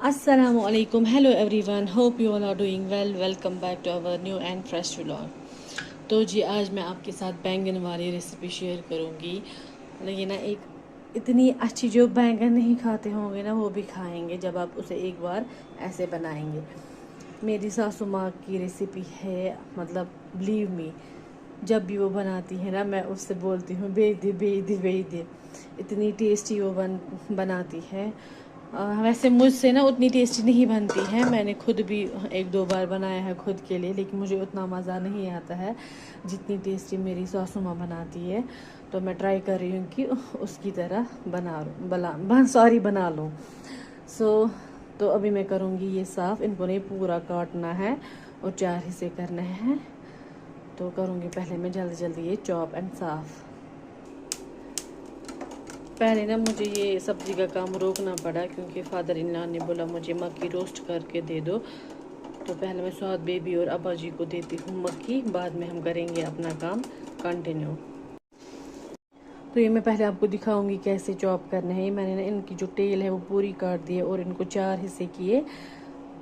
Assalamualaikum. Hello everyone. Hope you all are doing well. Welcome back to our new and fresh vlog. तो जी आज मैं आपके साथ बैंगन वाली रेसिपी शेयर करूँगी। लेकिन ना एक इतनी अच्छी जो बैंगन नहीं खाते होंगे ना वो भी खाएंगे जब आप उसे एक बार ऐसे बनाएंगे। मेरी सासू माँ की रेसिपी है, मतलब बिलीव मी, जब भी वो बनाती है ना मैं उससे बोलती हूँ भेज दे भेज दे भेज दे। इतनी टेस्टी वो बनाती है। वैसे मुझसे ना उतनी टेस्टी नहीं बनती है, मैंने खुद भी एक दो बार बनाया है खुद के लिए, लेकिन मुझे उतना मज़ा नहीं आता है जितनी टेस्टी मेरी सासू माँ बनाती है। तो मैं ट्राई कर रही हूँ कि उसकी तरह बना लूँ। तो अभी मैं करूँगी ये साफ़, इनको नहीं पूरा काटना है और 4 हिस्से करने हैं। तो करूँगी पहले मैं जल्दी जल्दी ये चॉप एंड साफ़। पहले ना मुझे ये सब्ज़ी का काम रोकना पड़ा क्योंकि फादर इन लॉ ने बोला मुझे मक्की रोस्ट करके दे दो। तो पहले मैं स्वाद बेबी और अब्बा जी को देती हूँ मक्की, बाद में हम करेंगे अपना काम कंटिन्यू। तो ये मैं पहले आपको दिखाऊंगी कैसे चॉप करना है। मैंने ना इनकी जो टेल है वो पूरी काट दी है और इनको 4 हिस्से किए।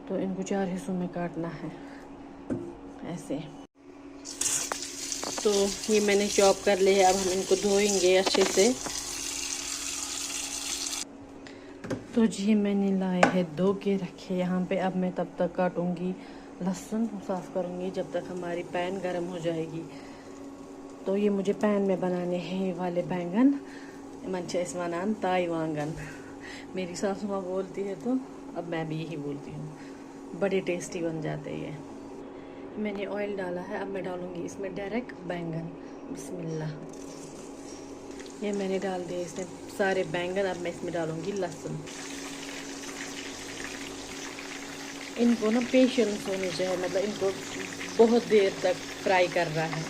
तो इनको 4 हिस्सों में काटना है ऐसे। तो ये मैंने चॉप कर लिया है, अब हम इनको धोएंगे अच्छे से। तो जी मैंने लाए हैं धो के रखे यहाँ पे। अब मैं तब तक काटूंगी लहसुन, साफ़ करूँगी जब तक हमारी पैन गर्म हो जाएगी। तो ये मुझे पैन में बनाने हैं ये वाले बैंगन, मंचे इसवानान ताई वांगन मेरी सासू माँ बोलती है, तो अब मैं भी यही बोलती हूँ। बड़े टेस्टी बन जाते हैं ये। मैंने ऑयल डाला है, अब मैं डालूँगी इसमें डायरेक्ट बैंगन। बिस्मिल्लाह। ये मैंने डाल दिए इसमें सारे बैंगन। अब मैं इसमें डालूँगी लहसुन। इनको ना पेशेंस होनी चाहिए, मतलब इनको बहुत देर तक फ्राई करना है।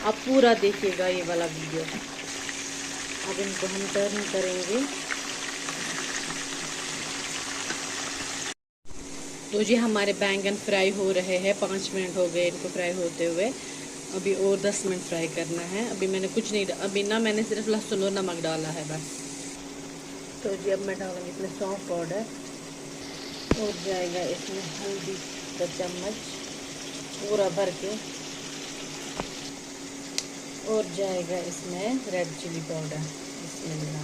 आप पूरा देखिएगा ये वाला वीडियो। अब इनको हम टर्न करेंगे। तो जी हमारे बैंगन फ्राई हो रहे हैं, 5 मिनट हो गए इनको फ्राई होते हुए। अभी और 10 मिनट फ्राई करना है। अभी मैंने कुछ नहीं, अभी ना मैंने सिर्फ लहसुन और नमक डाला है बस। तो जी अब मैं डालूँगी इसमें सौंफ पाउडर और जाएगा इसमें हल्दी का चम्मच पूरा भर के, और जाएगा इसमें रेड चिली पाउडर। बिस्मिल्लाह।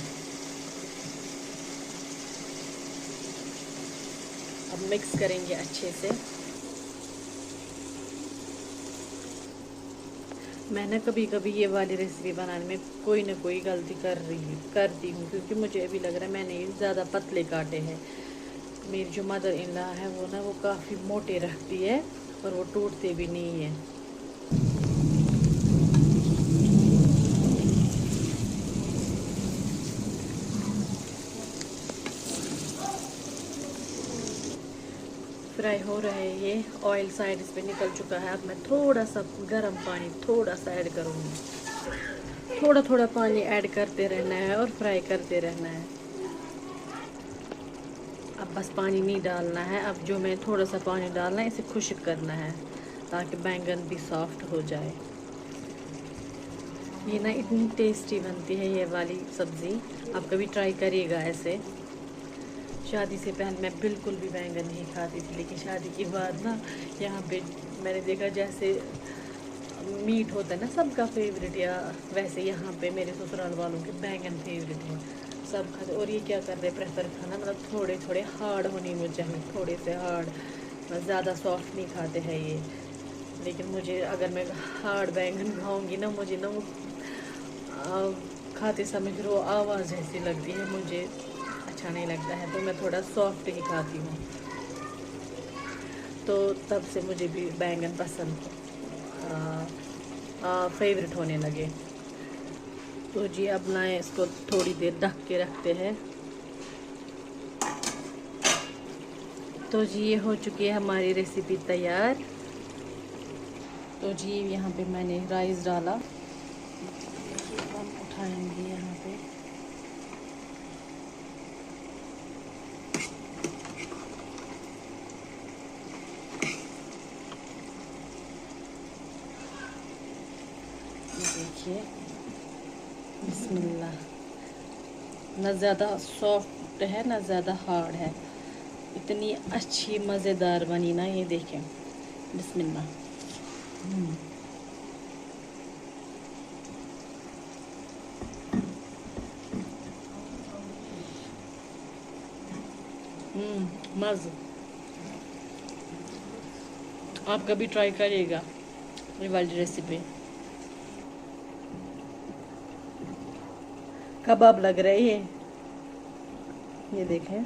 अब मिक्स करेंगे अच्छे से। मैं ना कभी कभी ये वाली रेसिपी बनाने में कोई ना कोई गलती करती हूँ, क्योंकि मुझे अभी लग रहा है मैंने ये ज़्यादा पतले काटे हैं। मेरी जो मदर इन लॉ है वो ना वो काफ़ी मोटे रखती है और वो टूटते भी नहीं है। फ्राई हो रहे हैं ये, ऑयल साइड इस पे निकल चुका है। अब मैं थोड़ा सा गर्म पानी थोड़ा सा ऐड करूँगी। थोड़ा थोड़ा पानी ऐड करते रहना है और फ्राई करते रहना है। अब बस पानी नहीं डालना है। अब जो मैं थोड़ा सा पानी डालना है इसे खुश्क करना है ताकि बैंगन भी सॉफ्ट हो जाए। ये ना इतनी टेस्टी बनती है ये वाली सब्ज़ी, आप कभी ट्राई करिएगा ऐसे। शादी से पहले मैं बिल्कुल भी बैंगन नहीं खाती थी, लेकिन शादी के बाद ना यहाँ पे मैंने देखा जैसे मीट होता है ना सबका फेवरेट, या वैसे यहाँ पे मेरे ससुराल वालों के बैंगन फेवरेट है। सब खाते, और ये क्या कर रहे प्रेफर खाना, मतलब थोड़े थोड़े हार्ड होने मुझे चाहिए, थोड़े से हार्ड, ज़्यादा सॉफ्ट नहीं खाते हैं ये। लेकिन मुझे अगर मैं हार्ड बैंगन खाऊंगी ना, मुझे ना वो खाते समय फिर वो आवाज़ ऐसी लगती है, मुझे अच्छा नहीं लगता है। तो मैं थोड़ा सॉफ्ट ही खाती हूँ। तो तब से मुझे भी बैंगन पसंद फेवरेट होने लगे। तो जी अब ना इसको थोड़ी देर ढक के रखते हैं। तो जी ये हो चुकी है हमारी रेसिपी तैयार। तो जी यहाँ पे मैंने राइस डाला, हम उठाएंगे यहाँ पे। देखिए, बिस्मिल्लाह। ना ज़्यादा सॉफ्ट है ना ज़्यादा हार्ड है, इतनी अच्छी मज़ेदार बनी ना, ये देखें। बिस्मिल्लाह। मज़ आप कभी ट्राई करिएगा ये वाली रेसिपी। कबाब लग रही है, ये देखें।